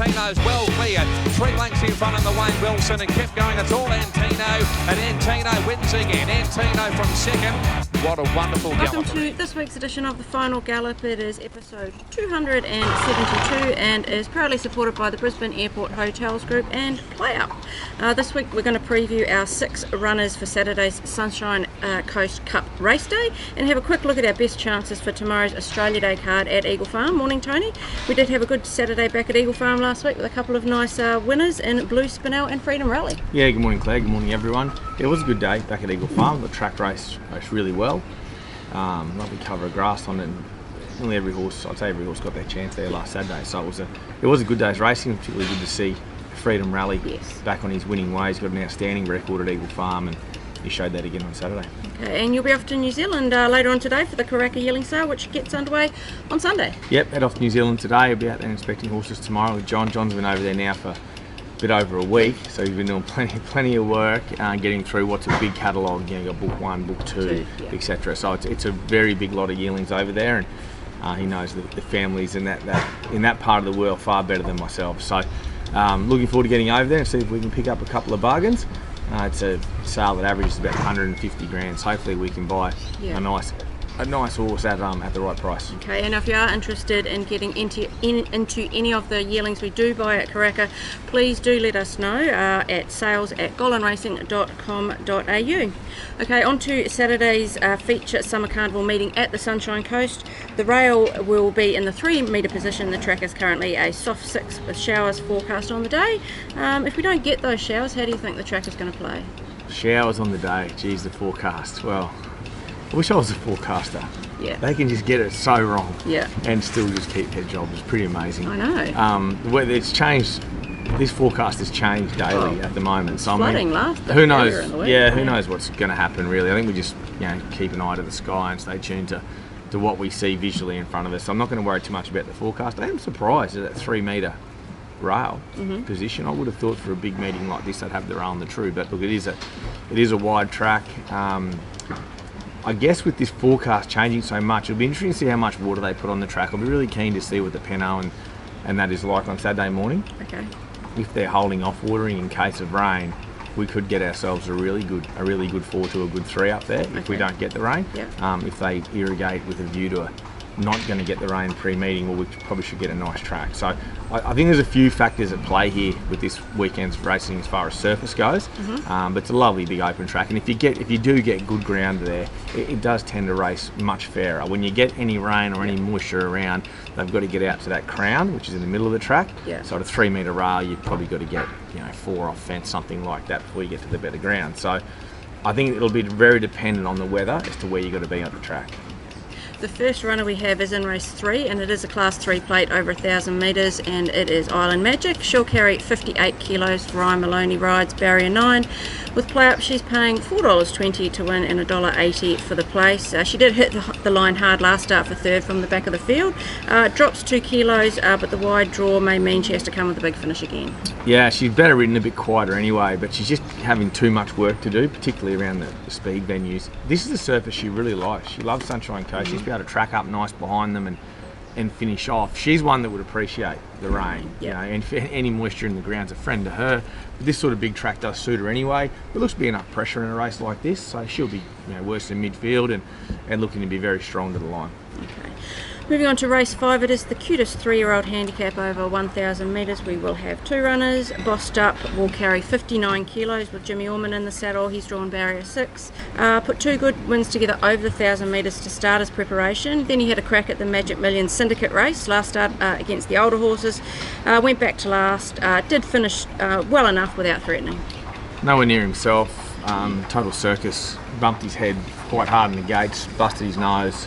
Antino's well cleared. 3 lengths in front of the Wayne Wilson and kept going. It's all Antino, and Antino wins again. Antino from second. What a wonderful gallop. Welcome to this week's edition of the Final Gallop. It is episode 272 and is proudly supported by the Brisbane Airport Hotels Group and PlayUp. This week we're going to preview our 6 runners for Saturday's Sunshine Coast Cup Raceday and have a quick look at our best chances for tomorrow's Australia Day card at Eagle Farm. Morning, Tony. We did have a good Saturday back at Eagle Farm last week with a couple of nice winners in Blue Spinel and Freedom Rally. Yeah, good morning, Claire. Good morning, everyone. It was a good day back at Eagle Farm. The track raced really well. Lovely cover of grass on it. Nearly every horse, I'd say every horse got their chance there last Saturday. So it was a good day's racing. Particularly good to see Freedom Rally back on his winning ways. Got an outstanding record at Eagle Farm, and he showed that again on Saturday. Okay, and you'll be off to New Zealand later on today for the Karaka Yearling Sale, which gets underway on Sunday. Yep, head off to New Zealand today. I'll be out there inspecting horses tomorrow with John. John's been over there now for a bit over a week, so he's been doing plenty of work getting through what's a big catalogue. You got book 1, book 2, etc. So it's a very big lot of yearlings over there, and he knows the families in that part of the world far better than myself. So looking forward to getting over there and see if we can pick up a couple of bargains. It's a sale that averages about 150 grand. So hopefully we can buy a nice horse at the right price. Okay, and if you are interested in getting into any of the yearlings we do buy at Karaka, please do let us know at sales@gollanracing.com.au. Okay, on to Saturday's feature Summer Carnival meeting at the Sunshine Coast. The rail will be in the 3 metre position. The track is currently a soft 6 with showers forecast on the day. If we don't get those showers, how do you think the track is going to play? Showers on the day, geez, the forecast. Well, I wish I was a forecaster. Yeah. They can just get it so wrong. Yeah. And still just keep their job. It's pretty amazing. I know. Whether it's changed, this forecast has changed daily at the moment. So flooding who knows? In the week. Who knows what's going to happen really? I think we just keep an eye to the sky and stay tuned to what we see visually in front of us. I'm not going to worry too much about the forecast. I am surprised at that 3 metre rail position. I would have thought for a big meeting like this they'd have the rail and the true, but look, it is a wide track. I guess with this forecast changing so much, it'll be interesting to see how much water they put on the track. I'll be really keen to see what the Penno and that is like on Saturday morning. Okay. If they're holding off watering in case of rain, we could get ourselves a really good 4 to a good 3 up there if we don't get the rain. Yep. If they irrigate with a view to not going to get the rain pre-meeting, well, we probably should get a nice track. So I think there's a few factors at play here with this weekend's racing as far as surface goes. But it's a lovely big open track, and if you do get good ground there, it does tend to race much fairer. When you get any rain or any moisture around, they've got to get out to that crown, which is in the middle of the track. So at a 3 metre rail, you've probably got to get 4 off fence, something like that, before you get to the better ground. So I think it'll be very dependent on the weather as to where you've got to be on the track. The first runner we have is in race 3, and it is a class 3 plate over 1,000 metres, and it is Island Magic. She'll carry 58 kilos. Ryan Maloney rides barrier 9. With PlayUp, she's paying $4.20 to win and $1.80 for the place. She did hit the line hard last start for 3rd from the back of the field. Drops 2 kilos, but the wide draw may mean she has to come with a big finish again. Yeah, she's better ridden a bit quieter anyway, but she's just having too much work to do, particularly around the speed venues. This is a surface she really likes. She loves Sunshine Coast. She's able to track up nice behind them and finish off. She's one that would appreciate the rain, and any moisture in the ground's a friend to her. But this sort of big track does suit her anyway. It looks to be enough pressure in a race like this, so she'll be worse than midfield and looking to be very strong to the line. Okay. Moving on to race 5, it is the Cutest 3-year-old handicap over 1,000 metres. We will have 2 runners. Bossed Up will carry 59 kilos with Jimmy Orman in the saddle. He's drawn barrier 6. Put 2 good wins together over the 1,000 metres to start his preparation. Then he had a crack at the Magic Million Syndicate race last start against the older horses. Went back to last. Did finish well enough without threatening. Nowhere near himself. Total circus. Bumped his head quite hard in the gates. Busted his nose.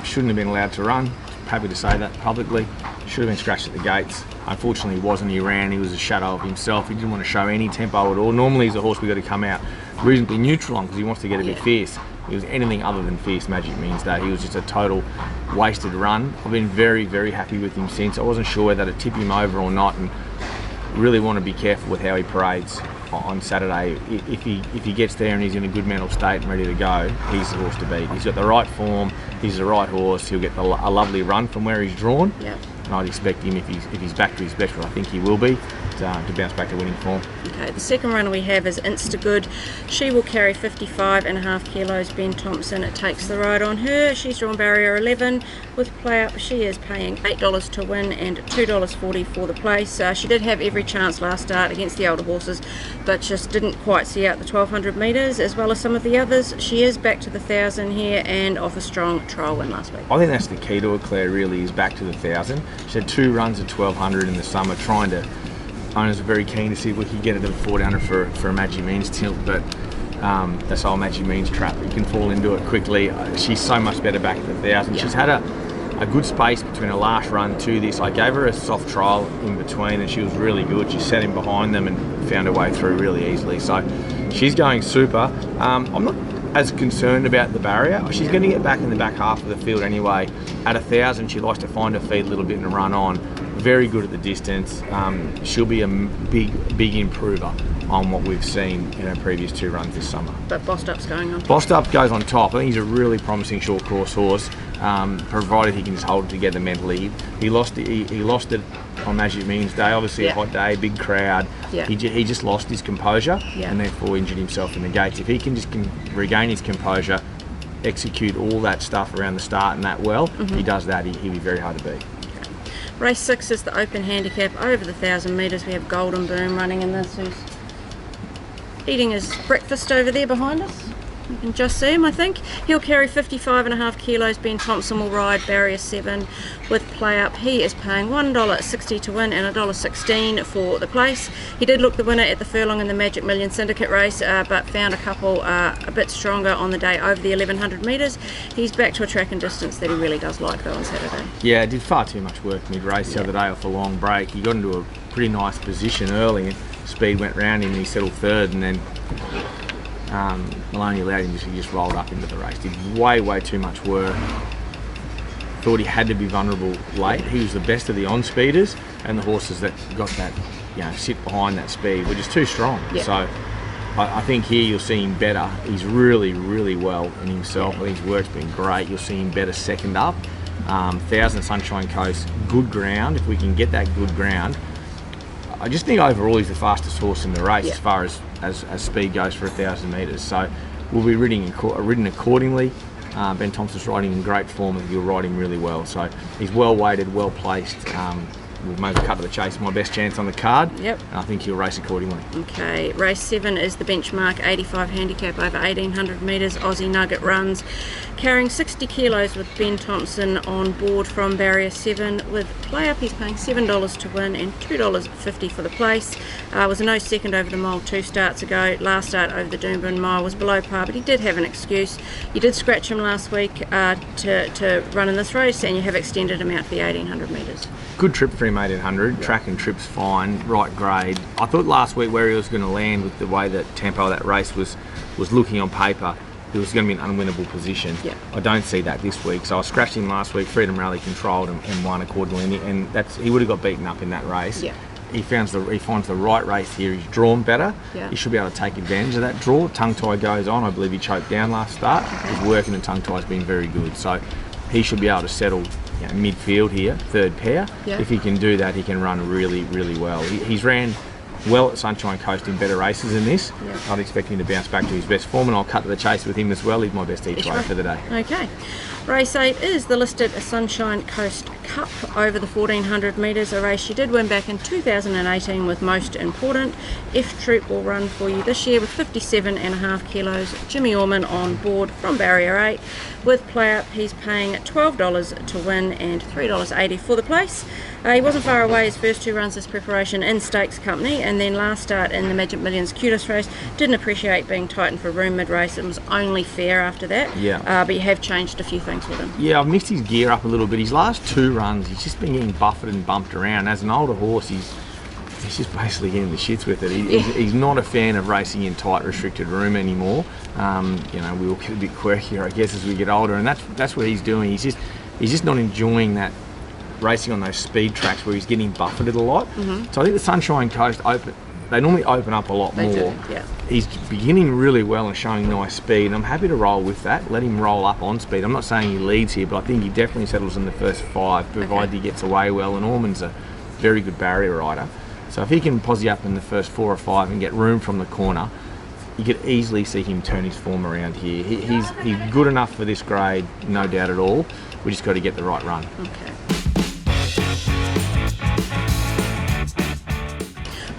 Shouldn't have been allowed to run. Happy to say that publicly. Should have been scratched at the gates. Unfortunately, he wasn't. He ran. He was a shadow of himself. He didn't want to show any tempo at all. Normally, he's a horse we've got to come out reasonably neutral on because he wants to get a bit fierce. He was anything other than fierce Magic means that. He was just a total wasted run. I've been very, very happy with him since. I wasn't sure whether to tip him over or not, and really want to be careful with how he parades on Saturday. If he gets there and he's in a good mental state and ready to go, he's the horse to beat. He's got the right form, he's the right horse, he'll get a lovely run from where he's drawn. Yep. and I'd expect him, if he's back to his best, I think he will be, to bounce back to winning form. Okay, the second runner we have is Instagood. She will carry 55.5 kilos. Ben Thompson takes the ride on her. She's drawn barrier 11 with PlayUp. She is paying $8 to win and $2.40 for the place. She did have every chance last start against the older horses, but just didn't quite see out the 1200 metres as well as some of the others. She is back to the 1000 here and off a strong trial win last week. I think that's the key to her, Claire, really, is back to the 1000. She had 2 runs at 1200 in the summer, trying to. Owners are very keen to see if we can get it to 1400 for a Magic Means tilt, but that's our Magic Means trap. You can fall into it quickly. She's so much better back at the 1000. Yeah. She's had a good space between her last run to this. I gave her a soft trial in between and she was really good. She sat in behind them and found her way through really easily. So she's going super. I'm not as concerned about the barrier. She's going to get back in the back half of the field anyway. At 1000, she likes to find her feet a little bit and run on. Very good at the distance. She'll be a big improver on what we've seen in her previous 2 runs this summer. But Bossed Up's going on top. Bossed Up goes on top. I think he's a really promising short course horse, provided he can just hold it together mentally. He lost it on Magic Means Day, obviously a hot day, big crowd. Yeah. He just lost his composure Yeah. and therefore injured himself in the gates. If he can just regain his composure, execute all that stuff around the start and that well, he does that, he'll be very hard to beat. Race 6 is the Open Handicap over the 1000 metres. We have Golden Boom running in this, who's eating his breakfast over there behind us. You can just see him, I think. He'll carry 55.5 kilos. Ben Thompson will ride barrier 7 with PlayUp. He is paying $1.60 to win and $1.16 for the place. He did look the winner at the Furlong in the Magic Million Syndicate race, but found a couple a bit stronger on the day over the 1100 metres. He's back to a track and distance that he really does like though on Saturday. Yeah, did far too much work mid-race the other day off a long break. He got into a pretty nice position early and speed went round him and he settled 3rd, and then Maloney allowed him to just rolled up into the race. Did way too much work. Thought he had to be vulnerable late. He was the best of the on-speeders, and the horses that got that, sit behind that speed were just too strong. Yeah. So I think here you'll see him better. He's really well in himself. I think his work's been great. You'll see him better second up. 1000 Sunshine Coast, good ground. If we can get that good ground, I just think overall he's the fastest horse in the race as far as speed goes for 1000 metres. So we'll be ridden accordingly. Ben Thompson's riding in great form and he'll ride him really well. So he's well weighted, well placed. We'll maybe cut to the chase, my best chance on the card. Yep. And I think he'll race accordingly. Okay, race 7 is the benchmark 85 handicap over 1800 metres. Aussie Nugget runs, carrying 60 kilos with Ben Thompson on board from barrier 7 with PlayUp. He's paying $7 to win and $2.50 for the place. Was a no second over the mile 2 starts ago. Last start over the Doomben mile was below par, but he did have an excuse. You did scratch him last week to run in this race, and you have extended him out to the 1800 metres. Good trip for him, 1800. Track and trip's fine, right grade. I thought last week where he was going to land with the way that tempo of that race was looking on paper, it was going to be an unwinnable position. Yeah. I don't see that this week. So I scratched him last week. Freedom Rally controlled and won accordingly, and he would have got beaten up in that race. Yeah. He finds the right race here. He's drawn better. Yeah. He should be able to take advantage of that draw. Tongue tie goes on. I believe he choked down last start. His work in the tongue tie's been very good. So he should be able to settle midfield here, 3rd pair. Yeah. If he can do that, he can run really well. He's ran well at Sunshine Coast in better races than this. Yeah. I'd expect him to bounce back to his best form, and I'll cut to the chase with him as well. He's my best each way for the day. Okay. Race 8 is the listed Sunshine Coast Cup over the 1400 metres, a race she did win back in 2018 with Most Important. F Troop will run for you this year with 57.5 kilos. Jimmy Orman on board from barrier 8 with PlayUp. He's paying $12 to win and $3.80 for the place. He wasn't far away his first 2 runs this preparation in Stakes Company, and then last start in the Magic Millions Cutest race. Didn't appreciate being tightened for room mid-race. It was only fair after that. Yeah. But you have changed a few things with him. Yeah, I've mixed his gear up a little bit. His last 2 runs, he's just been getting buffeted and bumped around. As an older horse, he's just basically getting the shits with it. He's not a fan of racing in tight, restricted room anymore. We all get a bit quirkier, I guess, as we get older, and that's what he's doing. He's just not enjoying that racing on those speed tracks where he's getting buffeted a lot. So I think the Sunshine Coast Open they normally open up a lot They more. do, yeah. He's beginning really well and showing nice speed, and I'm happy to roll with that. Let him roll up on speed. I'm not saying he leads here, but I think he definitely settles in the first 5, provided he gets away well, and Ormond's a very good barrier rider. So if he can posse up in the first 4 or 5 and get room from the corner, you could easily see him turn his form around here. He's good enough for this grade, no doubt at all. We just got to get the right run. Okay.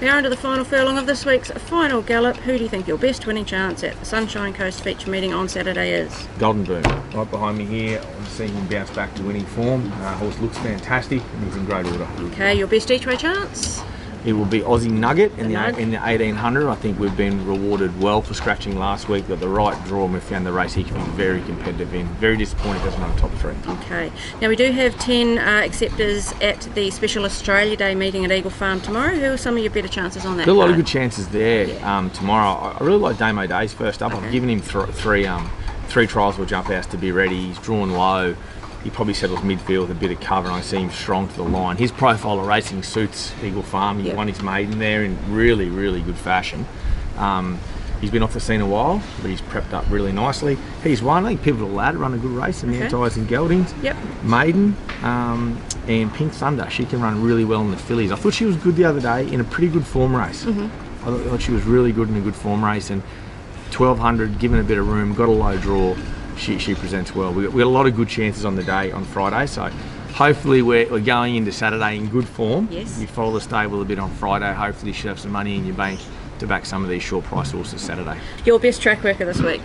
We are into the final furlong of this week's Final Gallop. Who do you think your best winning chance at the Sunshine Coast feature meeting on Saturday is? Golden Boom, right behind me here. I'm seeing him bounce back to winning form. Horse looks fantastic and he's in great order. Okay, your best each way chance? It will be Aussie Nugget in the Nug. 1800. I think we've been rewarded well for scratching last week. Got the right draw and we found the race he can be very competitive in. Very disappointed he doesn't run top 3. Okay. Now we do have 10 acceptors at the special Australia Day meeting at Eagle Farm tomorrow. Who are some of your better chances on that? Got a lot of card? good chances there tomorrow. I really like Damo Days first up. Okay. I've given him three trials with jump outs to be ready. He's drawn low. He probably settles midfield with a bit of cover, and I see him strong to the line. His profile of racing suits Eagle Farm. He won his maiden there in really, really good fashion. He's been off the scene a while, but he's prepped up really nicely. He's won, I think, Pivotal Lad, run a good race in the Antis and Geldings. Yep. Maiden and Pink Thunder, she can run really well in the fillies. I thought she was good the other day in a pretty good form race. I thought she was really good in a good form race, and 1200, given a bit of room, got a low draw. She presents well. We got a lot of good chances on the day on Friday, so hopefully we're going into Saturday in good form. Yes. You follow the stable a bit on Friday. Hopefully you should have some money in your bank to back some of these short price horses Saturday. Your best track worker this week?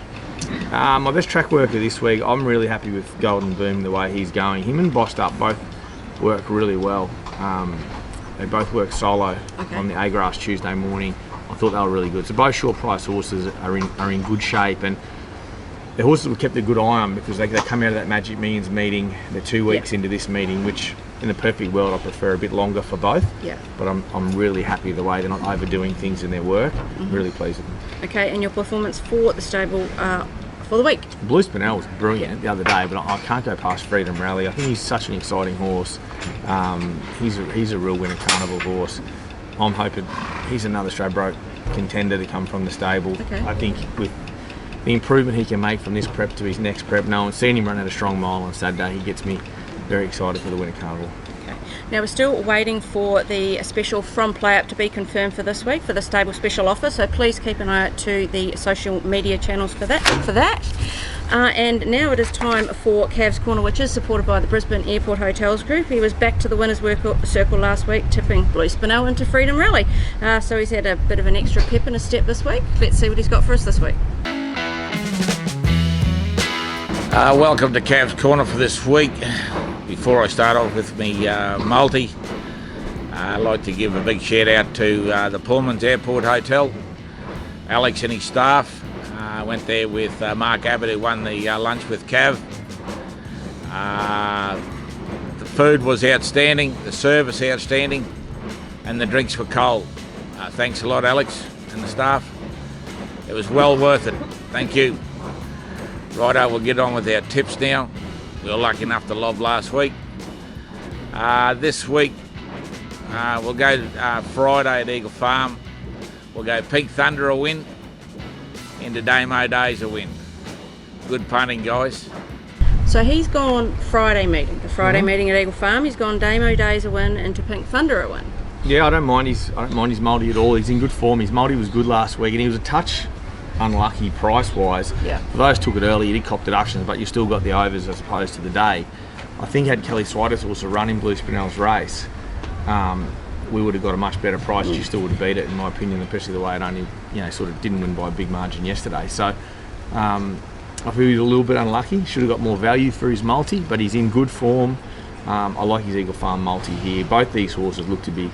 My best track worker this week, I'm really happy with Golden Boom, the way he's going. Him and Bossed Up both work really well. They both work solo on the A-Grass Tuesday morning. I thought they were really good. So both short price horses are in good shape, and the horses we kept a good eye on because they come out of that Magic Millions meeting. They're 2 weeks into this meeting, which in a perfect world I prefer a bit longer for both. Yeah. But I'm really happy the way they're not overdoing things in their work. I'm really pleased with them. Okay, and your performance for the stable for the week? Blue Spinel was brilliant the other day, but I can't go past Freedom Rally. I think he's such an exciting horse. He's a real winner carnival horse. I'm hoping he's another Stradbroke contender to come from the stable. Okay. I think with the improvement he can make from this prep to his next prep, no one's seen him run at a strong mile on Saturday. He gets me very excited for the Winter Carnival. Okay. Now we're still waiting for the special from PlayUp to be confirmed for this week for the stable special offer, so please keep an eye out to the social media channels for that. And now it is time for Cav's Corner, which is supported by the Brisbane Airport Hotels Group. He was back to the winners' circle last week, tipping Blue Spinel into Freedom Rally. So he's had a bit of an extra pep in his step this week. Let's see what he's got for us this week. Welcome to Cav's Corner for this week. Before I start off with me multi, I'd like to give a big shout out to the Pullman's Airport Hotel. Alex and his staff went there with Mark Abbott, who won the lunch with Cav. The food was outstanding, the service outstanding, and the drinks were cold. Thanks a lot, Alex and the staff. It was well worth it. Thank you. Righto, we'll get on with our tips now. We were lucky enough to lob last week. This week, we'll go Friday at Eagle Farm. We'll go Pink Thunder a win, into Damo Days a win. Good punting, guys. So he's gone Friday meeting, the Friday meeting at Eagle Farm. He's gone Damo Days a win into Pink Thunder a win. Yeah, I don't mind his multi at all. He's in good form. His multi was good last week, and he was a touch unlucky price-wise. Yeah. For those who took it early, you did cop deductions, but you still got the overs as opposed to the day. I think had Kelly Switus also run in Blue Spinel's race, we would have got a much better price. You still would have beat it, in my opinion, especially the way it only, sort of didn't win by a big margin yesterday. So I feel he's a little bit unlucky. Should have got more value for his multi, but he's in good form. I like his Eagle Farm multi here. Both these horses look to be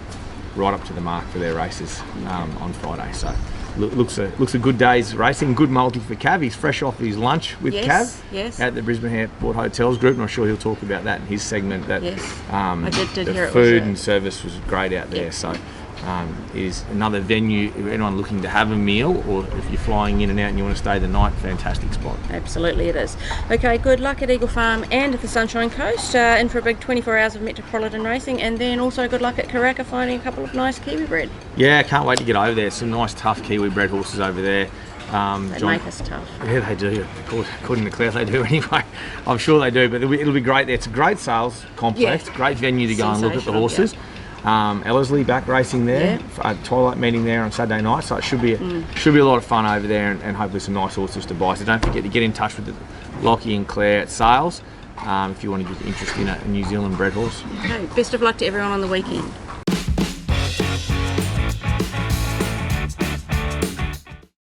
right up to the mark for their races on Friday. So looks a good day's racing. Good multi for Cav. He's fresh off his lunch with Cav at the Brisbane Airport Hotels Group, and I'm sure he'll talk about that in his segment. That I did the hear it food was and service was great out there. So is another venue if anyone looking to have a meal, or if you're flying in and out and you want to stay the night. Fantastic spot. Absolutely it is. Okay, good luck at Eagle Farm and at the Sunshine Coast, in for a big 24 hours of metropolitan racing, and then also good luck at Karaka finding a couple of nice kiwi bred. Yeah, can't wait to get over there. Some nice tough kiwi bred horses over there. They make us tough. Yeah, they do. According to Claire, they do anyway. I'm sure they do, but it'll be great there. It's a great sales complex, great venue to go and look at the horses. Ellerslie back racing there, twilight meeting there on Saturday night, so it should be a lot of fun over there, and hopefully some nice horses to buy. So don't forget to get in touch with Lockie and Claire at sales if you want to get interested in a New Zealand bred horse. Okay, best of luck to everyone on the weekend.